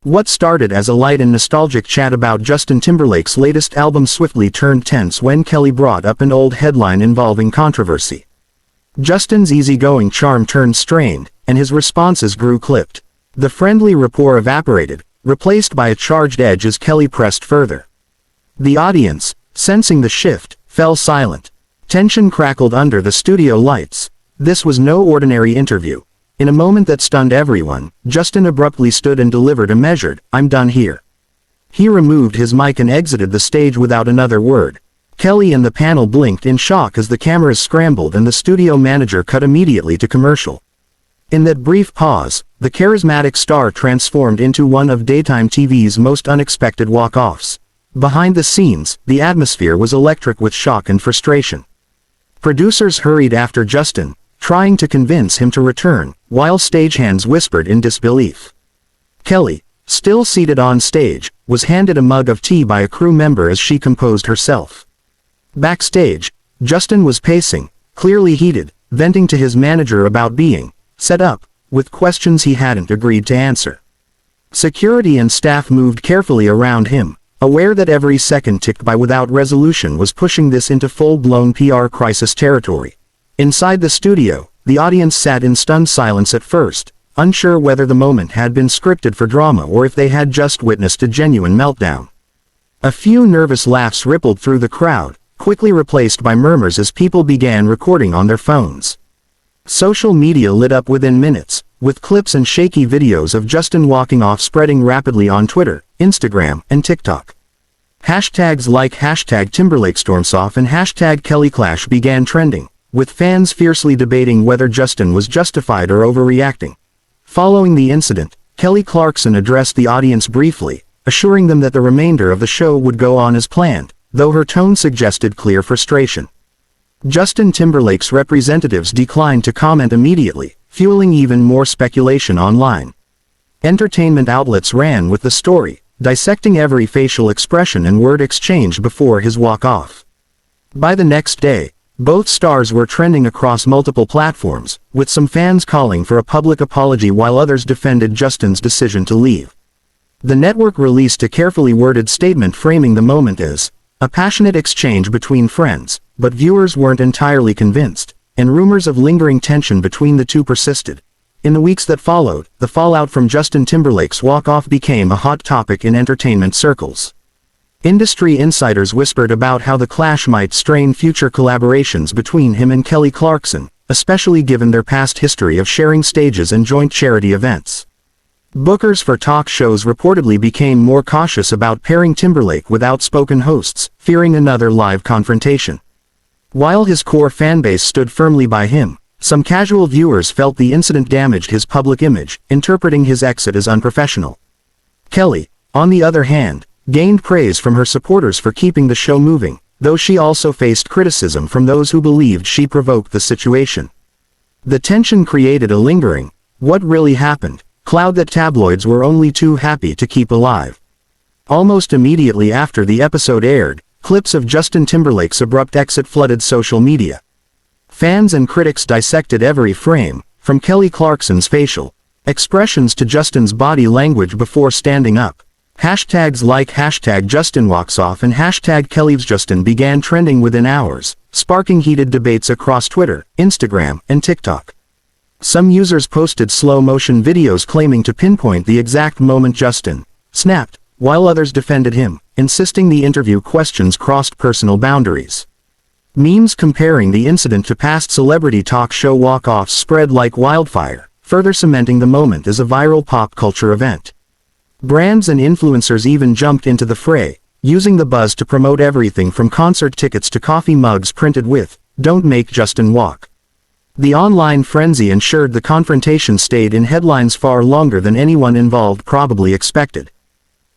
What started as a light and nostalgic chat about Justin Timberlake's latest album swiftly turned tense when Kelly brought up an old headline involving controversy. Justin's easygoing charm turned strained, and his responses grew clipped. The friendly rapport evaporated, replaced by a charged edge as Kelly pressed further. The audience, sensing the shift, fell silent. Tension crackled under the studio lights. This was no ordinary interview. In a moment that stunned everyone, Justin abruptly stood and delivered a measured, "I'm done here." He removed his mic and exited the stage without another word. Kelly and the panel blinked in shock as the cameras scrambled and the studio manager cut immediately to commercial. In that brief pause, the charismatic star transformed into one of daytime TV's most unexpected walk-offs. Behind the scenes, the atmosphere was electric with shock and frustration. Producers hurried after Justin, trying to convince him to return, while stagehands whispered in disbelief. Kelly, still seated on stage, was handed a mug of tea by a crew member as she composed herself. Backstage, Justin was pacing, clearly heated, venting to his manager about being set up with questions he hadn't agreed to answer. Security and staff moved carefully around him, aware that every second ticked by without resolution was pushing this into full-blown PR crisis territory. Inside the studio, the audience sat in stunned silence at first, unsure whether the moment had been scripted for drama or if they had just witnessed a genuine meltdown. A few nervous laughs rippled through the crowd, quickly replaced by murmurs as people began recording on their phones. Social media lit up within minutes, with clips and shaky videos of Justin walking off spreading rapidly on Twitter, Instagram, and TikTok. Hashtags like #TimberlakeStormsoff and #KellyClash began trending, with fans fiercely debating whether Justin was justified or overreacting. Following the incident, Kelly Clarkson addressed the audience briefly, assuring them that the remainder of the show would go on as planned, though her tone suggested clear frustration. Justin Timberlake's representatives declined to comment immediately, fueling even more speculation online. Entertainment outlets ran with the story, dissecting every facial expression and word exchange before his walk-off. By the next day, both stars were trending across multiple platforms, with some fans calling for a public apology while others defended Justin's decision to leave. The network released a carefully worded statement framing the moment as a passionate exchange between friends, but viewers weren't entirely convinced, and rumors of lingering tension between the two persisted. In the weeks that followed, the fallout from Justin Timberlake's walk-off became a hot topic in entertainment circles. Industry insiders whispered about how the clash might strain future collaborations between him and Kelly Clarkson, especially given their past history of sharing stages and joint charity events. Bookers for talk shows reportedly became more cautious about pairing Timberlake with outspoken hosts, fearing another live confrontation. While his core fanbase stood firmly by him, some casual viewers felt the incident damaged his public image, interpreting his exit as unprofessional. Kelly, on the other hand, gained praise from her supporters for keeping the show moving, though she also faced criticism from those who believed she provoked the situation. The tension created a lingering, "What really happened?" cloud that tabloids were only too happy to keep alive. Almost immediately after the episode aired, clips of Justin Timberlake's abrupt exit flooded social media. Fans and critics dissected every frame, from Kelly Clarkson's facial expressions to Justin's body language before standing up. Hashtags like #JustinWalksOff and #Kelly'sJustin began trending within hours, sparking heated debates across Twitter, Instagram, and TikTok. Some users posted slow-motion videos claiming to pinpoint the exact moment Justin snapped, while others defended him, insisting the interview questions crossed personal boundaries. Memes comparing the incident to past celebrity talk show walk-offs spread like wildfire, further cementing the moment as a viral pop culture event. Brands and influencers even jumped into the fray, using the buzz to promote everything from concert tickets to coffee mugs printed with, "Don't make Justin walk." The online frenzy ensured the confrontation stayed in headlines far longer than anyone involved probably expected.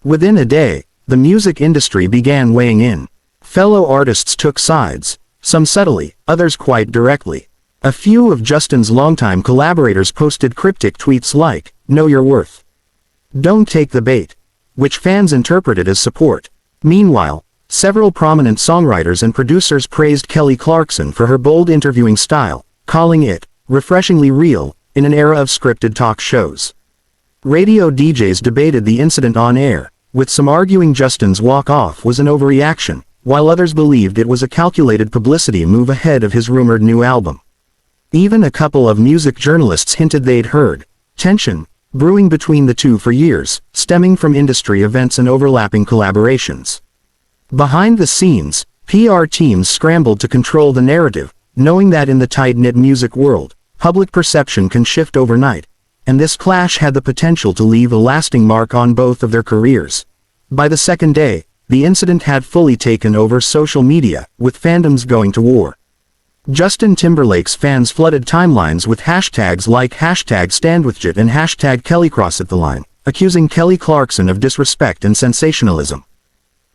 Within a day, the music industry began weighing in. Fellow artists took sides, some subtly, others quite directly. A few of Justin's longtime collaborators posted cryptic tweets like, "Know your worth. Don't take the bait," which fans interpreted as support. Meanwhile, several prominent songwriters and producers praised Kelly Clarkson for her bold interviewing style, calling it refreshingly real in an era of scripted talk shows. Radio DJs debated the incident on air, with some arguing Justin's walk-off was an overreaction, while others believed it was a calculated publicity move ahead of his rumored new album. Even a couple of music journalists hinted they'd heard tension brewing between the two for years, stemming from industry events and overlapping collaborations. Behind the scenes, PR teams scrambled to control the narrative, knowing that in the tight-knit music world, public perception can shift overnight, and this clash had the potential to leave a lasting mark on both of their careers. By the second day, the incident had fully taken over social media, with fandoms going to war. Justin Timberlake's fans flooded timelines with hashtags like #StandWithJit and #KellyCrossAtTheLine, accusing Kelly Clarkson of disrespect and sensationalism.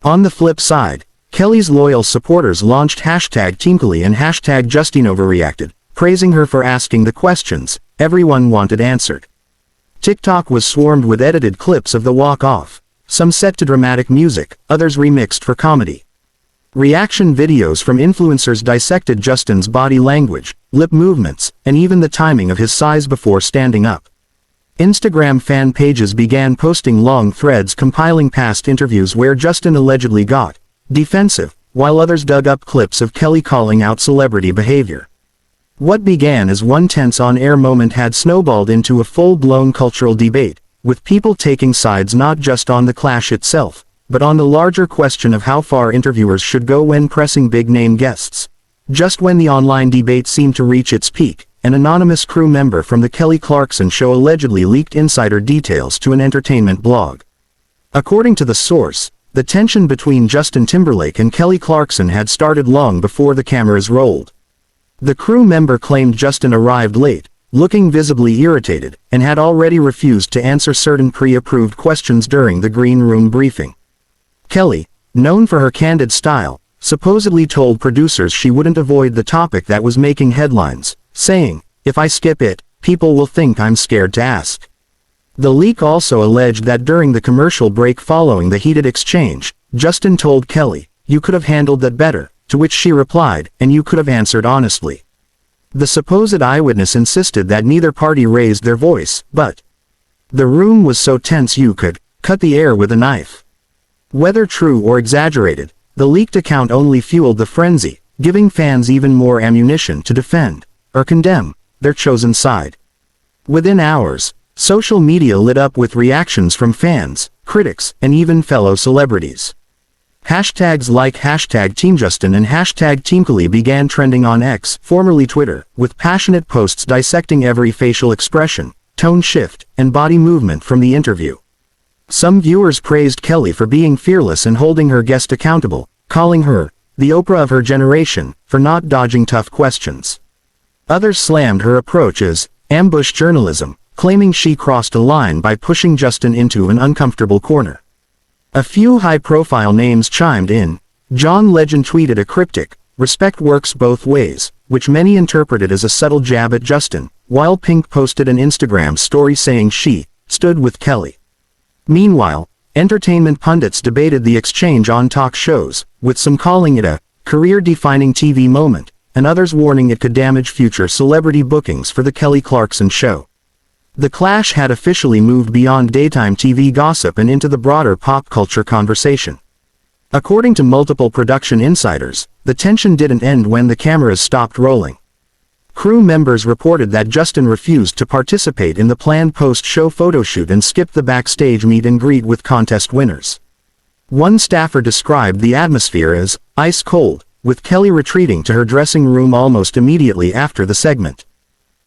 On the flip side, Kelly's loyal supporters launched #TeamKelly and #JustinOverreacted, praising her for asking the questions everyone wanted answered. TikTok was swarmed with edited clips of the walk-off, some set to dramatic music, others remixed for comedy. Reaction videos from influencers dissected Justin's body language, lip movements, and even the timing of his sighs before standing up. Instagram fan pages began posting long threads compiling past interviews where Justin allegedly got defensive, while others dug up clips of Kelly calling out celebrity behavior. What began as one tense on-air moment had snowballed into a full-blown cultural debate, with people taking sides not just on the clash itself, but on the larger question of how far interviewers should go when pressing big-name guests. Just when the online debate seemed to reach its peak, an anonymous crew member from the Kelly Clarkson show allegedly leaked insider details to an entertainment blog. According to the source, the tension between Justin Timberlake and Kelly Clarkson had started long before the cameras rolled. The crew member claimed Justin arrived late, looking visibly irritated, and had already refused to answer certain pre-approved questions during the green room briefing. Kelly, known for her candid style, supposedly told producers she wouldn't avoid the topic that was making headlines, saying, "If I skip it, people will think I'm scared to ask." The leak also alleged that during the commercial break following the heated exchange, Justin told Kelly, "You could have handled that better," to which she replied, "And you could have answered honestly." The supposed eyewitness insisted that neither party raised their voice, but the room was so tense you could cut the air with a knife. Whether true or exaggerated, the leaked account only fueled the frenzy, giving fans even more ammunition to defend, or condemn, their chosen side. Within hours, social media lit up with reactions from fans, critics, and even fellow celebrities. Hashtags like #TeamJustin and #TeamKelly began trending on X, formerly Twitter, with passionate posts dissecting every facial expression, tone shift, and body movement from the interview. Some viewers praised Kelly for being fearless and holding her guest accountable, calling her the Oprah of her generation for not dodging tough questions. Others slammed her approach as ambush journalism, claiming she crossed a line by pushing Justin into an uncomfortable corner. A few high-profile names chimed in. John Legend tweeted a cryptic, "Respect works both ways," which many interpreted as a subtle jab at Justin, while Pink posted an Instagram story saying she stood with Kelly. Meanwhile, entertainment pundits debated the exchange on talk shows, with some calling it a career-defining TV moment, and others warning it could damage future celebrity bookings for the Kelly Clarkson show. The clash had officially moved beyond daytime TV gossip and into the broader pop culture conversation. According to multiple production insiders, the tension didn't end when the cameras stopped rolling. Crew members reported that Justin refused to participate in the planned post-show photoshoot and skipped the backstage meet and greet with contest winners. One staffer described the atmosphere as ice cold, with Kelly retreating to her dressing room almost immediately after the segment.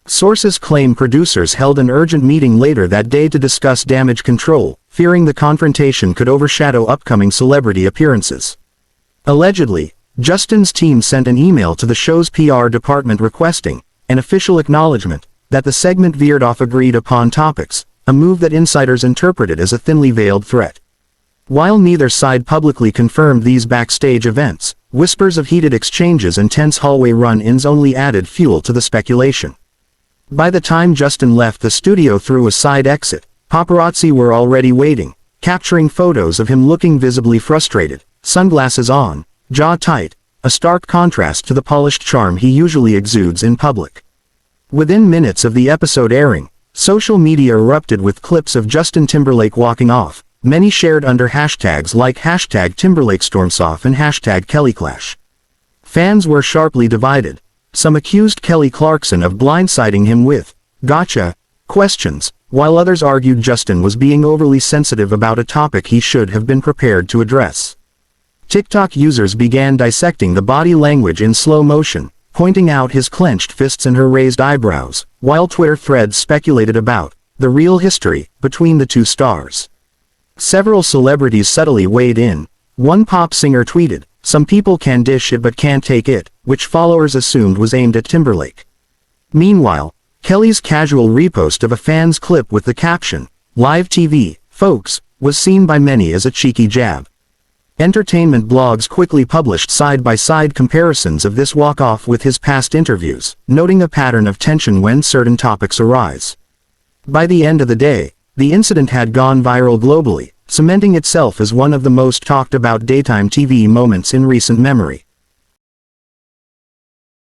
Sources claim producers held an urgent meeting later that day to discuss damage control, fearing the confrontation could overshadow upcoming celebrity appearances. Allegedly, Justin's team sent an email to the show's PR department requesting an official acknowledgement that the segment veered off agreed-upon topics, a move that insiders interpreted as a thinly veiled threat. While neither side publicly confirmed these backstage events, whispers of heated exchanges and tense hallway run-ins only added fuel to the speculation. By the time Justin left the studio through a side exit, paparazzi were already waiting, capturing photos of him looking visibly frustrated, sunglasses on, jaw tight, a stark contrast to the polished charm he usually exudes in public. Within minutes of the episode airing, Social media erupted with clips of Justin Timberlake walking off, many shared under hashtags like hashtag #TimberlakeStormsOff and hashtag #KellyClash. Fans were sharply divided. Some accused Kelly Clarkson of blindsiding him with "gotcha" questions, while others argued Justin was being overly sensitive about a topic he should have been prepared to address. TikTok users began dissecting the body language in slow motion, pointing out his clenched fists and her raised eyebrows, while Twitter threads speculated about the real history between the two stars. Several celebrities subtly weighed in. One pop singer tweeted, "Some people can dish it but can't take it," which followers assumed was aimed at Timberlake. Meanwhile, Kelly's casual repost of a fan's clip with the caption, "Live TV, folks," was seen by many as a cheeky jab. Entertainment blogs quickly published side-by-side comparisons of this walk-off with his past interviews, noting a pattern of tension when certain topics arise. By the end of the day, the incident had gone viral globally, cementing itself as one of the most talked about daytime TV moments in recent memory.